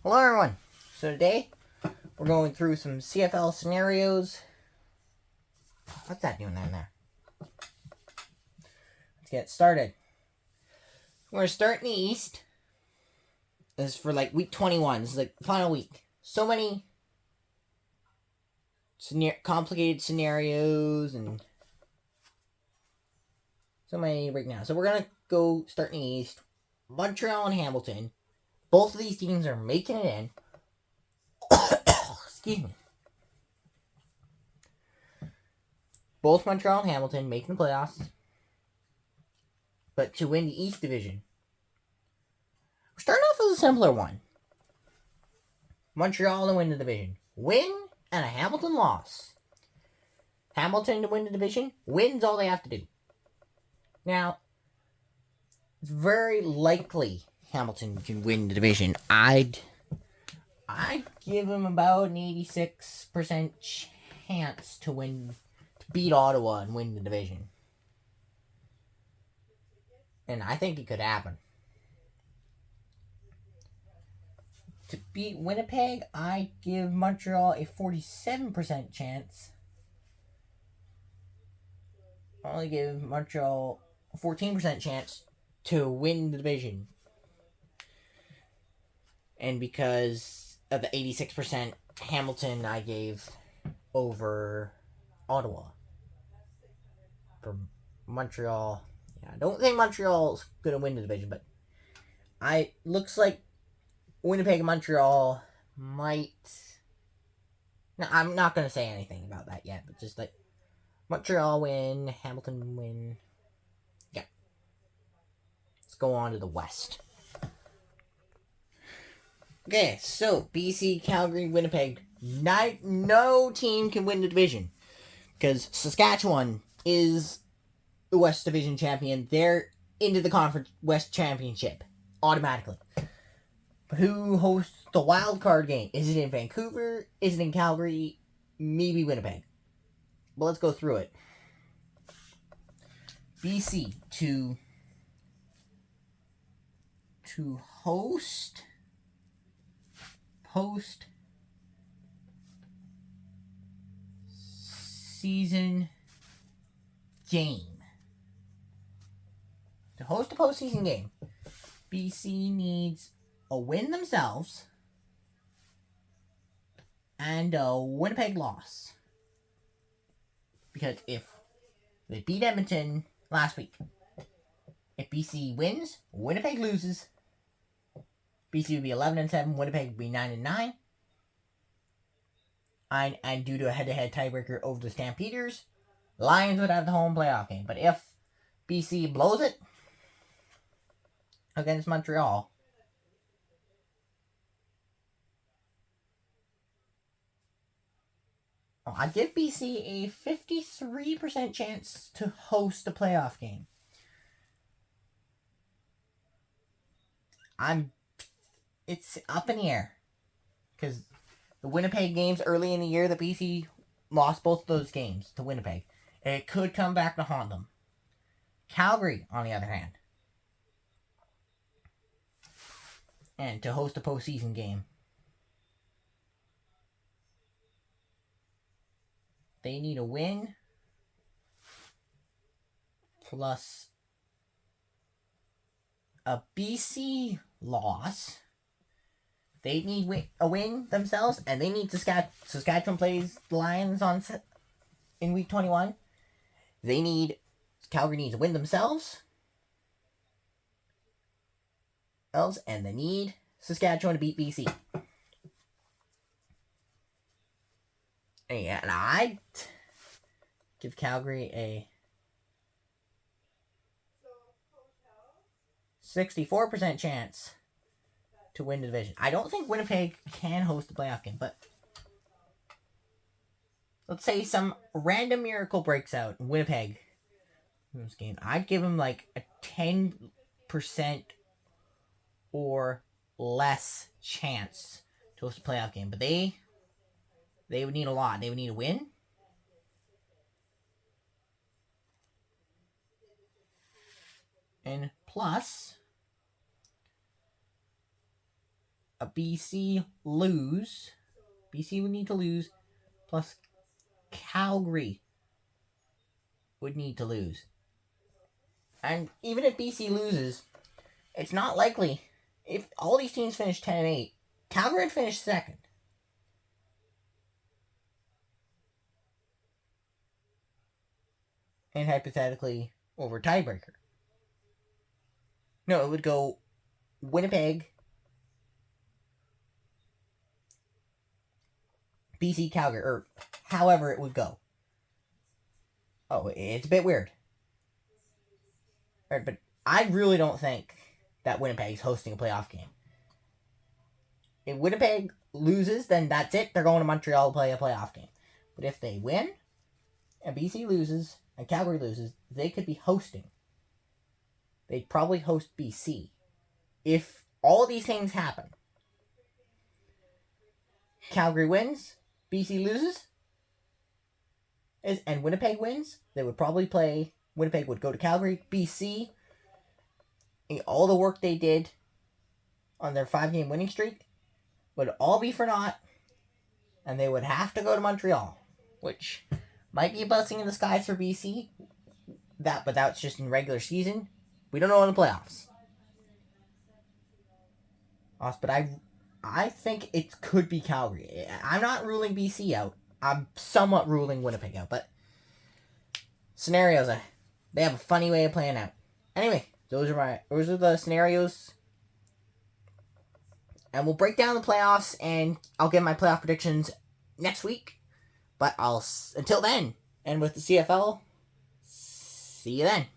Hello everyone. So today we're going through some CFL scenarios. What's that doing down there? Let's get started. We're gonna start in the East. This is for like week 21. This is like the final week. So many complicated scenarios and so many right now. So we're gonna go start in the East. Montreal and Hamilton. Both of these teams are making it in. Excuse me. Both Montreal and Hamilton making the playoffs. But to win the East Division, we're starting off with a simpler one. Montreal to win the division. Win and a Hamilton loss. Hamilton to win the division. Win's all they have to do. Now, it's very likely Hamilton can win the division. I'd give him about an 86% chance to beat Ottawa and win the division. And I think it could happen. To beat Winnipeg, I give Montreal a 47% chance. I only give Montreal a 14% chance to win the division. And because of the 86% Hamilton I gave over Ottawa. For Montreal, I don't think Montreal's going to win the division, but looks like Winnipeg and Montreal might... No, I'm not going to say anything about that yet, but just like Montreal win, Hamilton win. Yeah. Let's go on to the West. Okay, so BC, Calgary, Winnipeg. No team can win the division because Saskatchewan is the West Division champion. They're into the Conference West Championship automatically. But who hosts the wild card game? Is it in Vancouver? Is it in Calgary? Maybe Winnipeg. Well, let's go through it. BC to host post-season game. To host a postseason game, BC needs a win themselves and a Winnipeg loss. Because if they beat Edmonton last week, if BC wins, Winnipeg loses. BC would be 11-7, Winnipeg would be 9-9. And due to a head-to-head tiebreaker over the Stampeders, Lions would have the home playoff game. But if BC blows it against Montreal, I'd give BC a 53% chance to host a playoff game. It's up in the air. Because the Winnipeg games early in the year, the BC lost both of those games to Winnipeg. And it could come back to haunt them. Calgary, on the other hand, and to host a postseason game, they need a win plus a BC loss. They need a win themselves, and they need Saskatchewan plays the Lions in week 21. Calgary needs to win themselves, and they need Saskatchewan to beat BC. And I'd give Calgary a 64% chance to win the division. I don't think Winnipeg can host a playoff game, but let's say some random miracle breaks out in Winnipeg in this game. I'd give them like a 10% or less chance to host a playoff game. But they would need a lot. They would need a win. And plus, a BC lose. BC would need to lose, plus Calgary would need to lose. And even if BC loses, it's not likely. If all these teams finish 10-8, Calgary would finish second. And hypothetically, over tiebreaker. No, it would go Winnipeg, BC, Calgary, or however it would go. Oh, it's a bit weird. Right, but I really don't think that Winnipeg's hosting a playoff game. If Winnipeg loses, then that's it. They're going to Montreal to play a playoff game. But if they win, and BC loses, and Calgary loses, they could be hosting. They'd probably host BC. If all these things happen, Calgary wins, BC loses, and Winnipeg wins, they would probably play. Winnipeg would go to Calgary. BC, all the work they did on their 5-game winning streak would all be for naught, and they would have to go to Montreal, which might be a blessing in disguise for BC. But that's just in regular season. We don't know in the playoffs. But I think it could be Calgary. I'm not ruling BC out. I'm somewhat ruling Winnipeg out, but scenarios, they have a funny way of playing out. Anyway, those are the scenarios. And we'll break down the playoffs, and I'll give my playoff predictions next week. But until then, and with the CFL, see you then.